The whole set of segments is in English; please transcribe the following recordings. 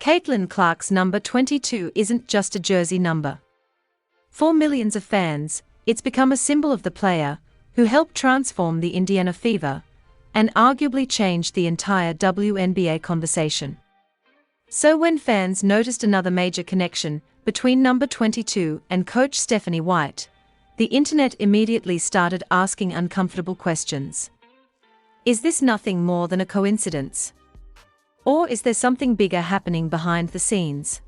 Caitlin Clark's number 22 isn't just a jersey number. For millions of fans, it's become a symbol of the player who helped transform the Indiana Fever and arguably changed the entire WNBA conversation. So when fans noticed another major connection between number 22 and coach Stephanie White, the internet immediately started asking uncomfortable questions. Is this nothing more than a coincidence? Or is there something bigger happening behind the scenes?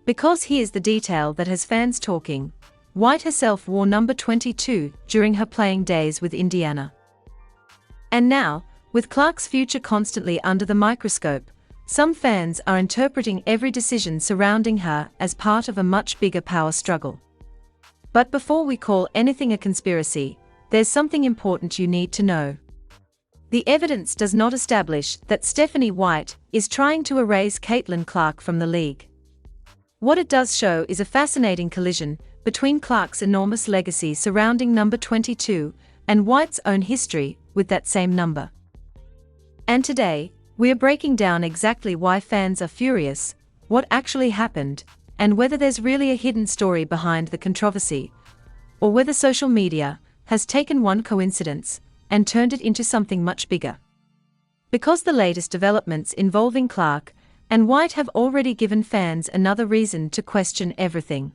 Because here's the detail that has fans talking. White herself wore number 22 during her playing days with Indiana. And now, with Clark's future constantly under the microscope, some fans are interpreting every decision surrounding her as part of a much bigger power struggle. But before we call anything a conspiracy, there's something important you need to know. The evidence does not establish that Stephanie White is trying to erase Caitlin Clark from the league. What it does show is a fascinating collision between Clark's enormous legacy surrounding number 22 and White's own history with that same number. And today, we are breaking down exactly why fans are furious, what actually happened, and whether there's really a hidden story behind the controversy, or whether social media has taken one coincidence and turned it into something much bigger. Because the latest developments involving Clark and White have already given fans another reason to question everything.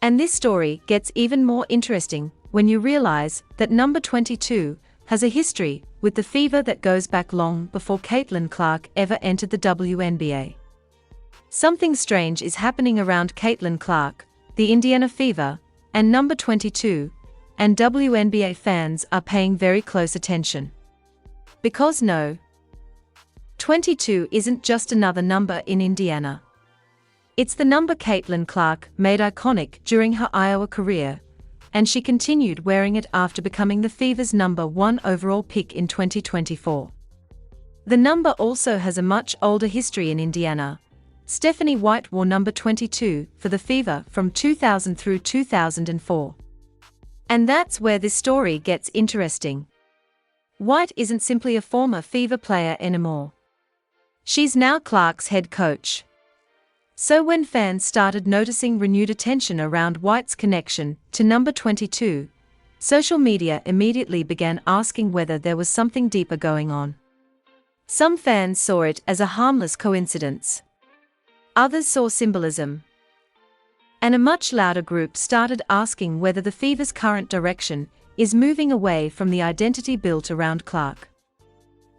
And this story gets even more interesting when you realize that number 22 has a history with the Fever that goes back long before Caitlin Clark ever entered the WNBA. Something strange is happening around Caitlin Clark, the Indiana Fever, and number 22, and WNBA fans are paying very close attention. Because no, 22 isn't just another number in Indiana. It's the number Caitlin Clark made iconic during her Iowa career, and she continued wearing it after becoming the Fever's number 1 overall pick in 2024. The number also has a much older history in Indiana. Stephanie White wore number 22 for the Fever from 2000 through 2004. And that's where this story gets interesting. White isn't simply a former Fever player anymore. She's now Clark's head coach. So when fans started noticing renewed attention around White's connection to number 22, social media immediately began asking whether there was something deeper going on. Some fans saw it as a harmless coincidence. Others saw symbolism. And a much louder group started asking whether the Fever's current direction is moving away from the identity built around Clark.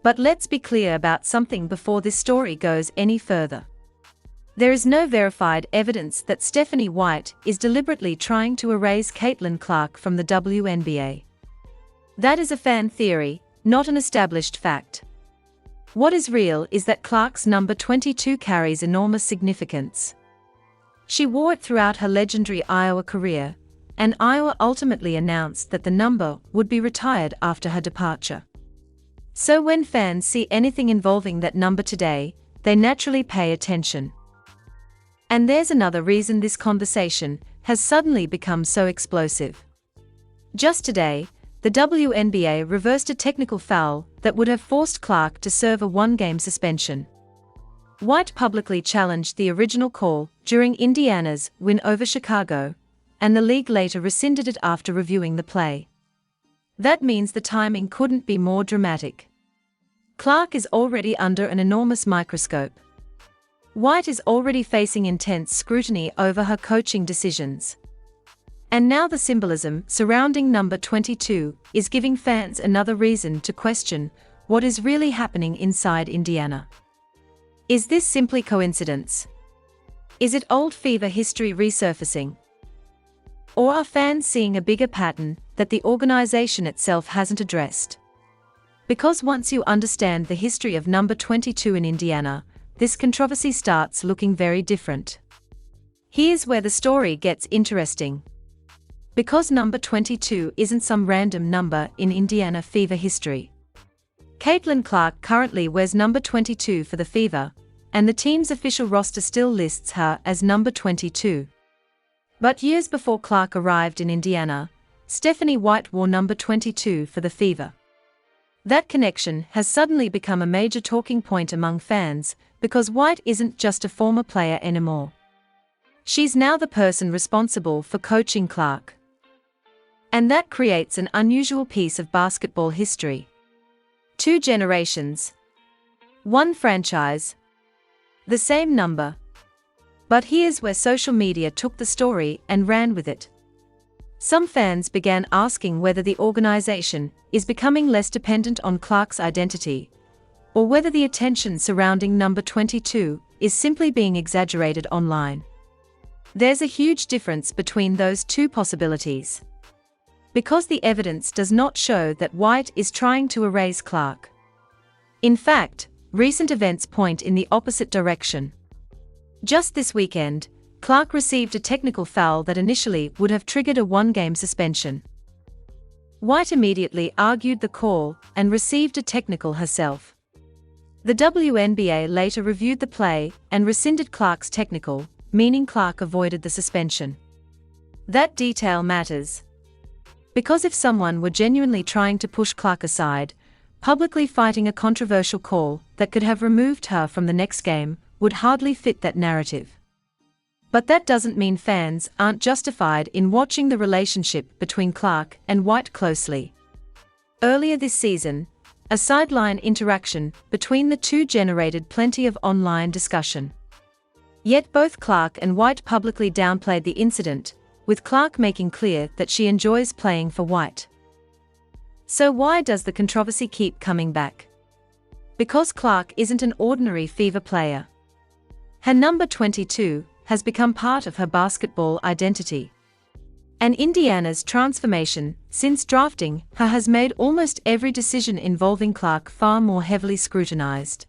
But let's be clear about something before this story goes any further. There is no verified evidence that Stephanie White is deliberately trying to erase Caitlin Clark from the WNBA. That is a fan theory, not an established fact. What is real is that Clark's number 22 carries enormous significance. She wore it throughout her legendary Iowa career, and Iowa ultimately announced that the number would be retired after her departure. So when fans see anything involving that number today, they naturally pay attention. And there's another reason this conversation has suddenly become so explosive. Just today, the WNBA reversed a technical foul that would have forced Clark to serve a one-game suspension. White publicly challenged the original call during Indiana's win over Chicago, and the league later rescinded it after reviewing the play. That means the timing couldn't be more dramatic. Clark is already under an enormous microscope. White is already facing intense scrutiny over her coaching decisions. And now the symbolism surrounding number 22 is giving fans another reason to question what is really happening inside Indiana. Is this simply coincidence? Is it old Fever history resurfacing? Or are fans seeing a bigger pattern that the organization itself hasn't addressed? Because once you understand the history of number 22 in Indiana, this controversy starts looking very different. Here's where the story gets interesting. Because number 22 isn't some random number in Indiana Fever history. Caitlin Clark currently wears number 22 for the Fever, and the team's official roster still lists her as number 22. But years before Clark arrived in Indiana, Stephanie White wore number 22 for the Fever. That connection has suddenly become a major talking point among fans, because White isn't just a former player anymore. She's now the person responsible for coaching Clark. And that creates an unusual piece of basketball history. 2 generations. 1 franchise. The same number. But here's where social media took the story and ran with it. Some fans began asking whether the organization is becoming less dependent on Clark's identity, or whether the attention surrounding number 22 is simply being exaggerated online. There's a huge difference between those 2 possibilities. Because the evidence does not show that White is trying to erase Clark. In fact, recent events point in the opposite direction. Just this weekend, Clark received a technical foul that initially would have triggered a 1-game suspension. White immediately argued the call and received a technical herself. The WNBA later reviewed the play and rescinded Clark's technical, meaning Clark avoided the suspension. That detail matters. Because if someone were genuinely trying to push Clark aside, publicly fighting a controversial call that could have removed her from the next game would hardly fit that narrative. But that doesn't mean fans aren't justified in watching the relationship between Clark and White closely. Earlier this season, a sideline interaction between the 2 generated plenty of online discussion. Yet both Clark and White publicly downplayed the incident, with Clark making clear that she enjoys playing for White. So why does the controversy keep coming back? Because Clark isn't an ordinary Fever player. Her number 22 has become part of her basketball identity. And Indiana's transformation since drafting her has made almost every decision involving Clark far more heavily scrutinized.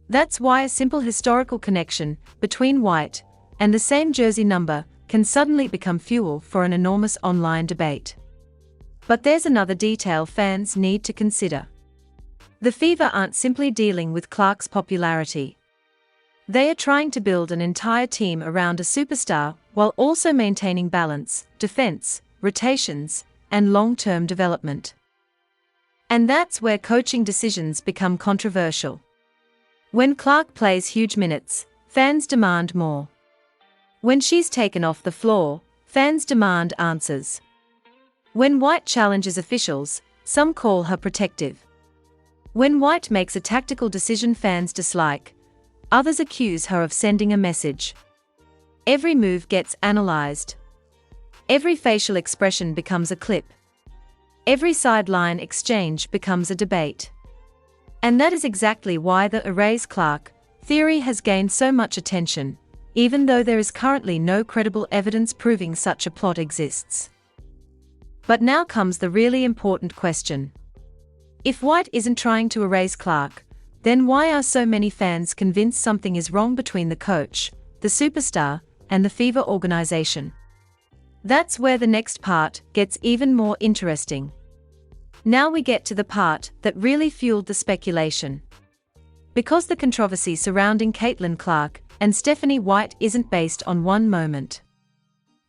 That's why a simple historical connection between White and the same jersey number can suddenly become fuel for an enormous online debate. But there's another detail fans need to consider. The Fever aren't simply dealing with Clark's popularity. They are trying to build an entire team around a superstar while also maintaining balance, defense, rotations, and long-term development. And that's where coaching decisions become controversial. When Clark plays huge minutes, fans demand more. When she's taken off the floor, fans demand answers. When White challenges officials, some call her protective. When White makes a tactical decision fans dislike, others accuse her of sending a message. Every move gets analyzed. Every facial expression becomes a clip. Every sideline exchange becomes a debate. And that is exactly why the erase Clark theory has gained so much attention, even though there is currently no credible evidence proving such a plot exists. But now comes the really important question. If White isn't trying to erase Clark, then why are so many fans convinced something is wrong between the coach, the superstar, and the Fever organization? That's where the next part gets even more interesting. Now we get to the part that really fueled the speculation. Because the controversy surrounding Caitlin Clark and Stephanie White isn't based on one moment.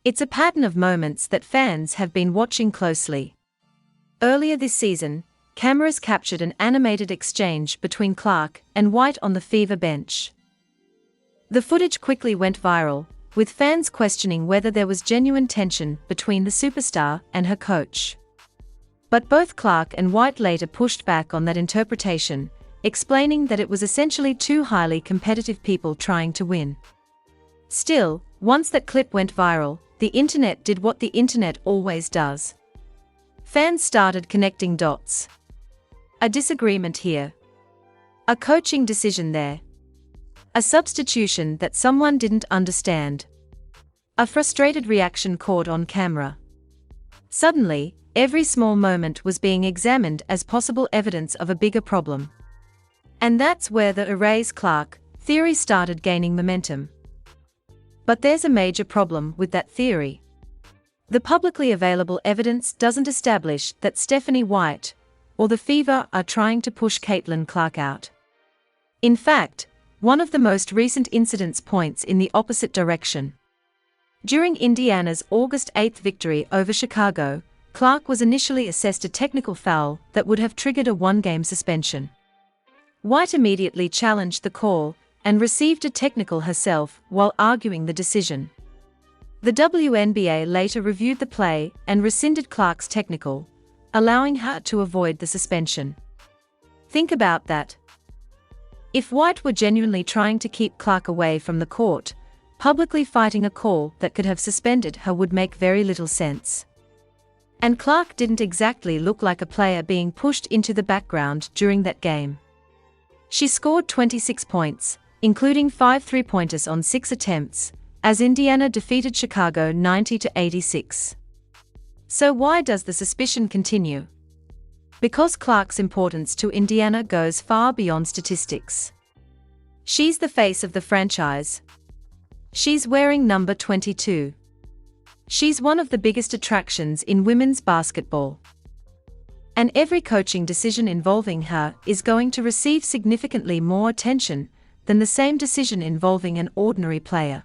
It's a pattern of moments that fans have been watching closely. Earlier this season, cameras captured an animated exchange between Clark and White on the Fever bench. The footage quickly went viral, with fans questioning whether there was genuine tension between the superstar and her coach. But both Clark and White later pushed back on that interpretation, explaining that it was essentially 2 highly competitive people trying to win. Still, once that clip went viral, the internet did what the internet always does. Fans started connecting dots. A disagreement here. A coaching decision there. A substitution that someone didn't understand. A frustrated reaction caught on camera. Suddenly, every small moment was being examined as possible evidence of a bigger problem. And that's where the erase Clark theory started gaining momentum. But there's a major problem with that theory. The publicly available evidence doesn't establish that Stephanie White or the Fever are trying to push Caitlin Clark out. In fact, one of the most recent incidents points in the opposite direction. During Indiana's August 8 victory over Chicago, Clark was initially assessed a technical foul that would have triggered a one-game suspension. White immediately challenged the call and received a technical herself while arguing the decision. The WNBA later reviewed the play and rescinded Clark's technical, allowing her to avoid the suspension. Think about that. If White were genuinely trying to keep Clark away from the court, publicly fighting a call that could have suspended her would make very little sense. And Clark didn't exactly look like a player being pushed into the background during that game. She scored 26 points, including 5 three-pointers on 6 attempts, as Indiana defeated Chicago 90-86. So why does the suspicion continue? Because Clark's importance to Indiana goes far beyond statistics. She's the face of the franchise. She's wearing number 22. She's one of the biggest attractions in women's basketball. And every coaching decision involving her is going to receive significantly more attention than the same decision involving an ordinary player.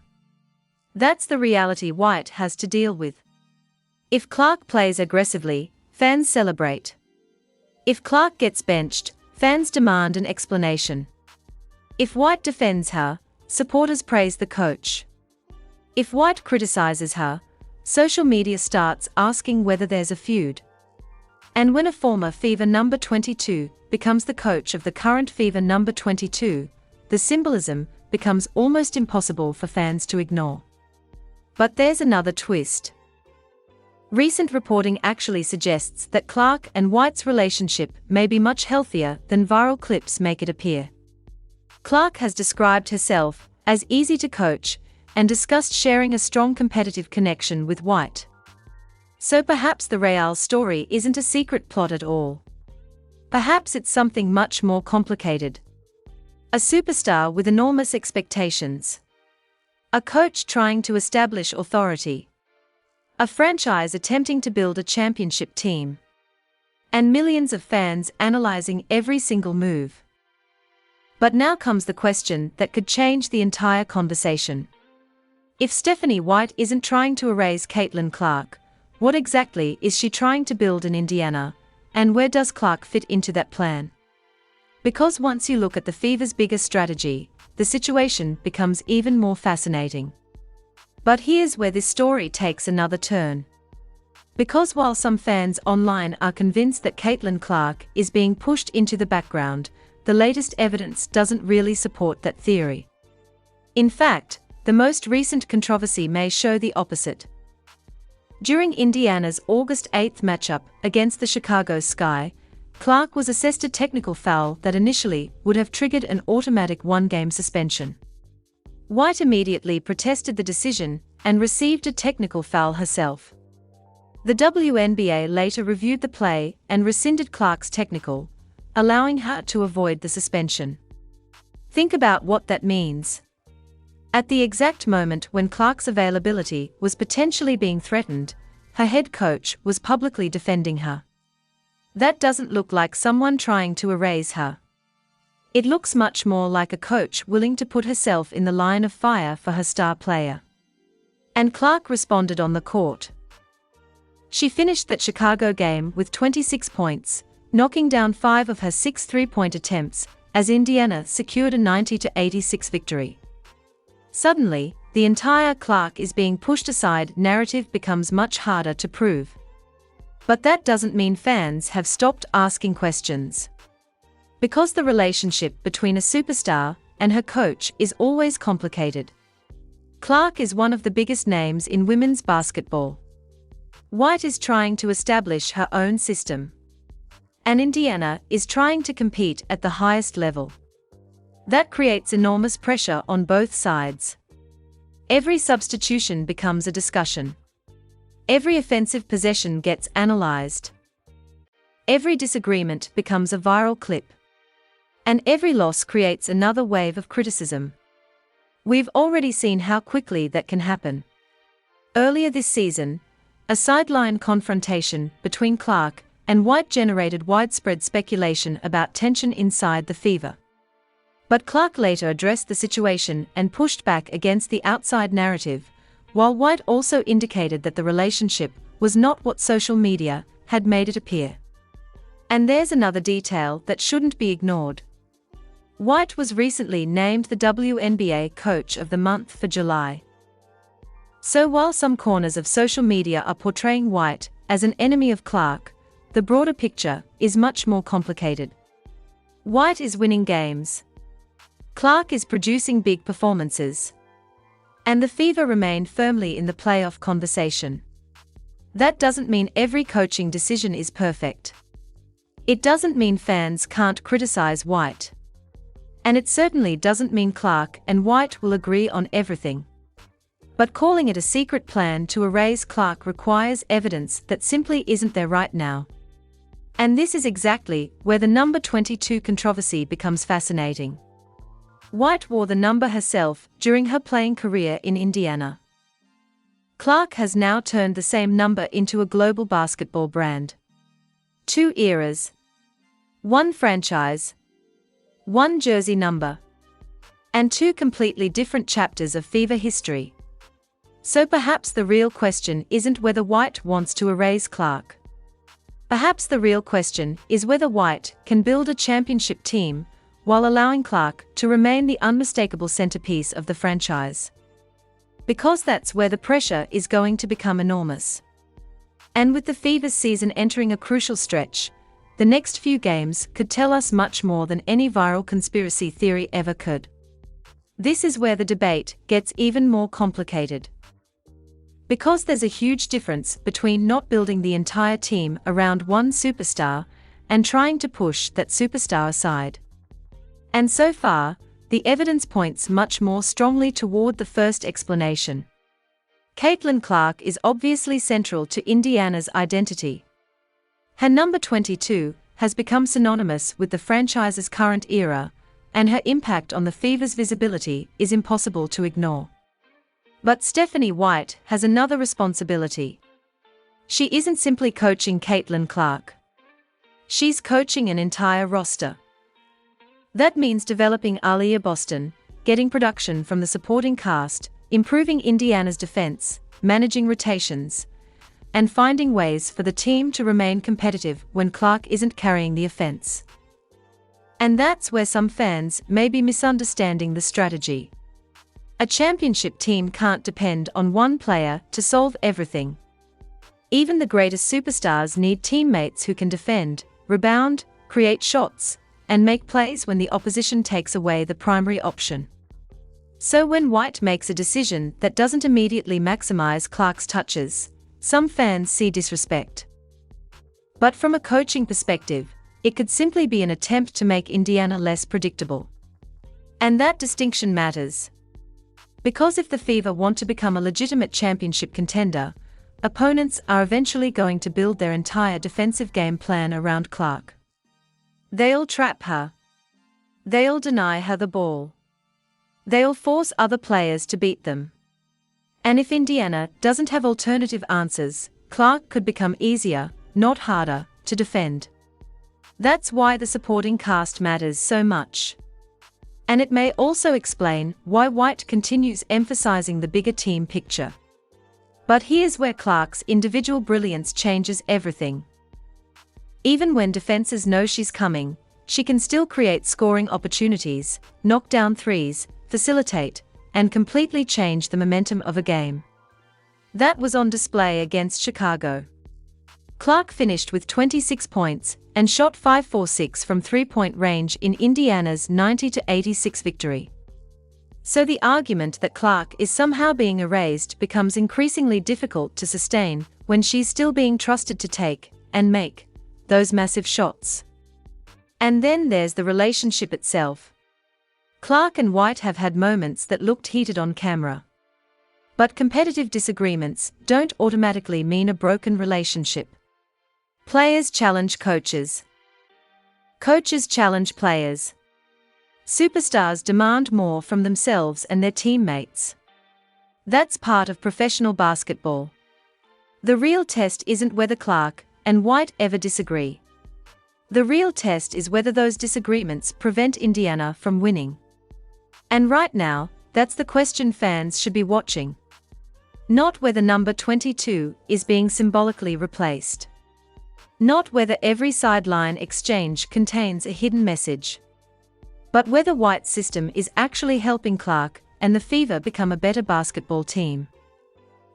That's the reality White has to deal with. If Clark plays aggressively, fans celebrate. If Clark gets benched, fans demand an explanation. If White defends her, supporters praise the coach. If White criticizes her, social media starts asking whether there's a feud. And when a former Fever number 22 becomes the coach of the current Fever number 22, the symbolism becomes almost impossible for fans to ignore. But there's another twist. Recent reporting actually suggests that Clark and White's relationship may be much healthier than viral clips make it appear. Clark has described herself as easy to coach and discussed sharing a strong competitive connection with White. So perhaps the Real story isn't a secret plot at all. Perhaps it's something much more complicated. A superstar with enormous expectations. A coach trying to establish authority. A franchise attempting to build a championship team. And millions of fans analyzing every single move. But now comes the question that could change the entire conversation. If Stephanie White isn't trying to erase Caitlin Clark, what exactly is she trying to build in Indiana, and where does Clark fit into that plan? Because once you look at the Fever's bigger strategy, the situation becomes even more fascinating. But here's where this story takes another turn. Because while some fans online are convinced that Caitlin Clark is being pushed into the background, the latest evidence doesn't really support that theory. In fact, the most recent controversy may show the opposite. During Indiana's August 8 matchup against the Chicago Sky, Clark was assessed a technical foul that initially would have triggered an automatic one-game suspension. White immediately protested the decision and received a technical foul herself. The WNBA later reviewed the play and rescinded Clark's technical, allowing her to avoid the suspension. Think about what that means. At the exact moment when Clark's availability was potentially being threatened, her head coach was publicly defending her. That doesn't look like someone trying to erase her. It looks much more like a coach willing to put herself in the line of fire for her star player. And Clark responded on the court. She finished that Chicago game with 26 points, knocking down 5 of her 6 three-point attempts, as Indiana secured a 90-86 victory. Suddenly, the entire Clark is being pushed aside narrative becomes much harder to prove. But that doesn't mean fans have stopped asking questions. Because the relationship between a superstar and her coach is always complicated. Clark is one of the biggest names in women's basketball. White is trying to establish her own system. And Indiana is trying to compete at the highest level. That creates enormous pressure on both sides. Every substitution becomes a discussion. Every offensive possession gets analyzed. Every disagreement becomes a viral clip. And every loss creates another wave of criticism. We've already seen how quickly that can happen. Earlier this season, a sideline confrontation between Clark and White generated widespread speculation about tension inside the Fever. But Clark later addressed the situation and pushed back against the outside narrative, while White also indicated that the relationship was not what social media had made it appear. And there's another detail that shouldn't be ignored. White was recently named the WNBA Coach of the Month for July. So while some corners of social media are portraying White as an enemy of Clark, the broader picture is much more complicated. White is winning games. Clark is producing big performances. And the Fever remain firmly in the playoff conversation. That doesn't mean every coaching decision is perfect. It doesn't mean fans can't criticize White. And it certainly doesn't mean Clark and White will agree on everything. But calling it a secret plan to erase Clark requires evidence that simply isn't there right now. And this is exactly where the number 22 controversy becomes fascinating. White wore the number herself during her playing career in Indiana. Clark has now turned the same number into a global basketball brand. 2 eras. 1 franchise. 1 jersey number. And 2 completely different chapters of Fever history. So perhaps the real question isn't whether White wants to erase Clark. Perhaps the real question is whether White can build a championship team while allowing Clark to remain the unmistakable centerpiece of the franchise. Because that's where the pressure is going to become enormous. And with the Fever's season entering a crucial stretch, the next few games could tell us much more than any viral conspiracy theory ever could. This is where the debate gets even more complicated. Because there's a huge difference between not building the entire team around one superstar and trying to push that superstar aside. And so far, the evidence points much more strongly toward the first explanation. Caitlin Clark is obviously central to Indiana's identity. Her number 22 has become synonymous with the franchise's current era, and her impact on the Fever's visibility is impossible to ignore. But Stephanie White has another responsibility. She isn't simply coaching Caitlin Clark. She's coaching an entire roster. That means developing Aaliyah Boston, getting production from the supporting cast, improving Indiana's defense, managing rotations, and finding ways for the team to remain competitive when Clark isn't carrying the offense. And that's where some fans may be misunderstanding the strategy. A championship team can't depend on one player to solve everything. Even the greatest superstars need teammates who can defend, rebound, create shots, and make plays when the opposition takes away the primary option. So when White makes a decision that doesn't immediately maximize Clark's touches, some fans see disrespect. But from a coaching perspective, it could simply be an attempt to make Indiana less predictable. And that distinction matters. Because if the Fever want to become a legitimate championship contender, opponents are eventually going to build their entire defensive game plan around Clark. They'll trap her. They'll deny her the ball. They'll force other players to beat them. And if Indiana doesn't have alternative answers, Clark could become easier, not harder, to defend. That's why the supporting cast matters so much. And it may also explain why White continues emphasizing the bigger team picture. But here's where Clark's individual brilliance changes everything. Even when defenses know she's coming, she can still create scoring opportunities, knock down threes, facilitate, and completely change the momentum of a game. That was on display against Chicago. Clark finished with 26 points and shot 5-for-6 from three-point range in Indiana's 90-86 victory. So the argument that Clark is somehow being erased becomes increasingly difficult to sustain when she's still being trusted to take and make those massive shots. And then there's the relationship itself. Clark and White have had moments that looked heated on camera. But competitive disagreements don't automatically mean a broken relationship. Players challenge coaches. Coaches challenge players. Superstars demand more from themselves and their teammates. That's part of professional basketball. The real test isn't whether Clark and White ever disagree. The real test is whether those disagreements prevent Indiana from winning. And right now, that's the question fans should be watching. Not whether number 22 is being symbolically replaced. Not whether every sideline exchange contains a hidden message. But whether White's system is actually helping Clark and the Fever become a better basketball team.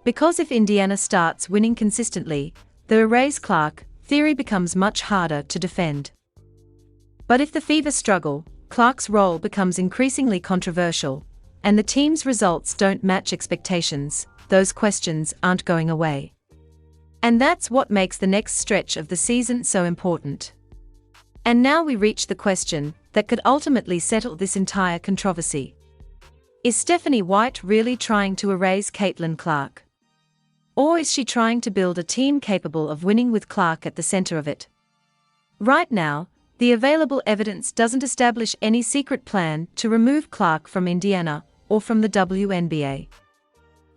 Because if Indiana starts winning consistently, the erase Clark theory becomes much harder to defend. But if the Fever struggle, Clark's role becomes increasingly controversial, and the team's results don't match expectations, those questions aren't going away. And that's what makes the next stretch of the season so important. And now we reach the question that could ultimately settle this entire controversy. Is Stephanie White really trying to erase Caitlin Clark? Or is she trying to build a team capable of winning with Clark at the center of it? Right now, the available evidence doesn't establish any secret plan to remove Clark from Indiana or from the WNBA.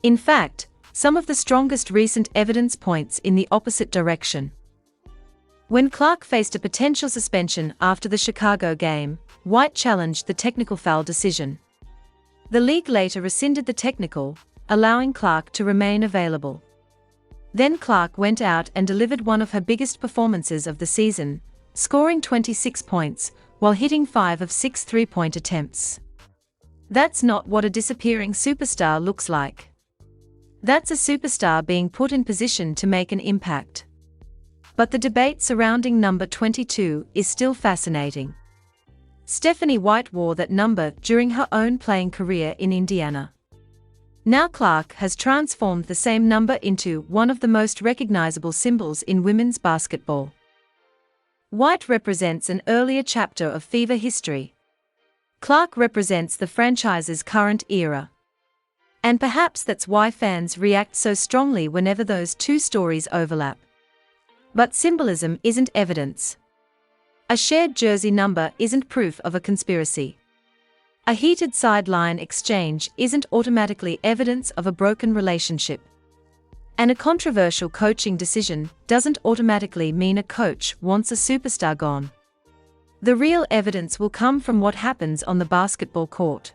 In fact, some of the strongest recent evidence points in the opposite direction. When Clark faced a potential suspension after the Chicago game, White challenged the technical foul decision. The league later rescinded the technical, allowing Clark to remain available. Then Clark went out and delivered one of her biggest performances of the season, scoring 26 points, while hitting 5 of 6 three-point attempts. That's not what a disappearing superstar looks like. That's a superstar being put in position to make an impact. But the debate surrounding number 22 is still fascinating. Stephanie White wore that number during her own playing career in Indiana. Now Clark has transformed the same number into one of the most recognizable symbols in women's basketball. White represents an earlier chapter of Fever history. Clark represents the franchise's current era. And perhaps that's why fans react so strongly whenever those two stories overlap. But symbolism isn't evidence. A shared jersey number isn't proof of a conspiracy. A heated sideline exchange isn't automatically evidence of a broken relationship. And a controversial coaching decision doesn't automatically mean a coach wants a superstar gone. The real evidence will come from what happens on the basketball court.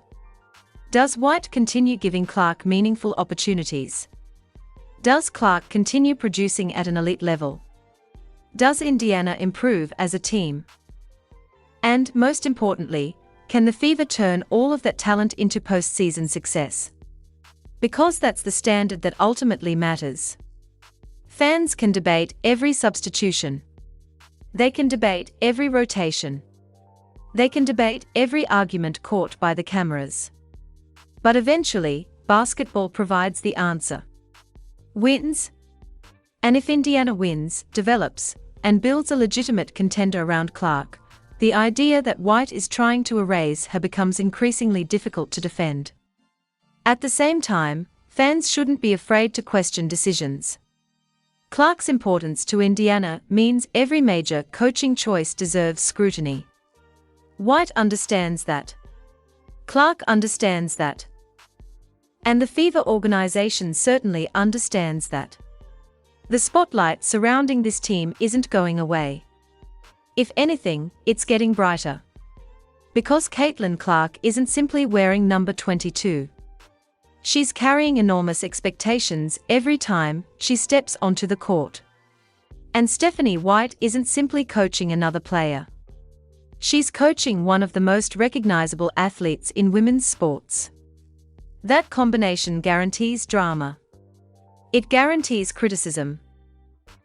Does White continue giving Clark meaningful opportunities? Does Clark continue producing at an elite level? Does Indiana improve as a team? And, most importantly, can the Fever turn all of that talent into postseason success? Because that's the standard that ultimately matters. Fans can debate every substitution. They can debate every rotation. They can debate every argument caught by the cameras. But eventually, basketball provides the answer. Wins. And if Indiana wins, develops, and builds a legitimate contender around Clark, the idea that White is trying to erase her becomes increasingly difficult to defend. At the same time, fans shouldn't be afraid to question decisions. Clark's importance to Indiana means every major coaching choice deserves scrutiny. White understands that. Clark understands that. And the Fever organization certainly understands that. The spotlight surrounding this team isn't going away. If anything, it's getting brighter. Because Caitlin Clark isn't simply wearing number 22. She's carrying enormous expectations every time she steps onto the court. And Stephanie White isn't simply coaching another player. She's coaching one of the most recognizable athletes in women's sports. That combination guarantees drama. It guarantees criticism.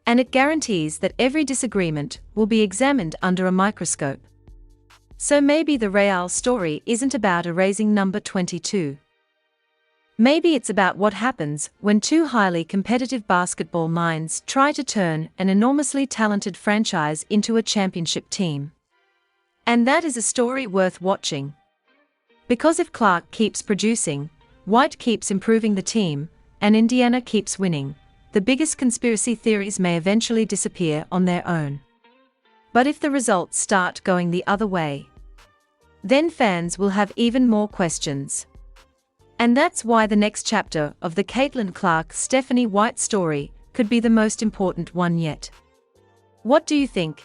And it guarantees that every disagreement will be examined under a microscope. So maybe the Real story isn't about erasing number 22. Maybe it's about what happens when two highly competitive basketball minds try to turn an enormously talented franchise into a championship team. And that is a story worth watching. Because if Clark keeps producing, White keeps improving the team, and Indiana keeps winning, the biggest conspiracy theories may eventually disappear on their own. But if the results start going the other way, then fans will have even more questions. And that's why the next chapter of the Caitlin Clark-Stephanie White story could be the most important one yet. What do you think?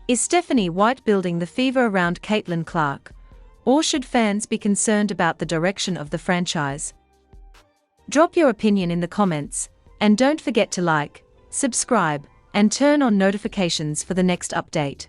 Is Stephanie White building the Fever around Caitlin Clark, or should fans be concerned about the direction of the franchise? Drop your opinion in the comments, and don't forget to like, subscribe, and turn on notifications for the next update.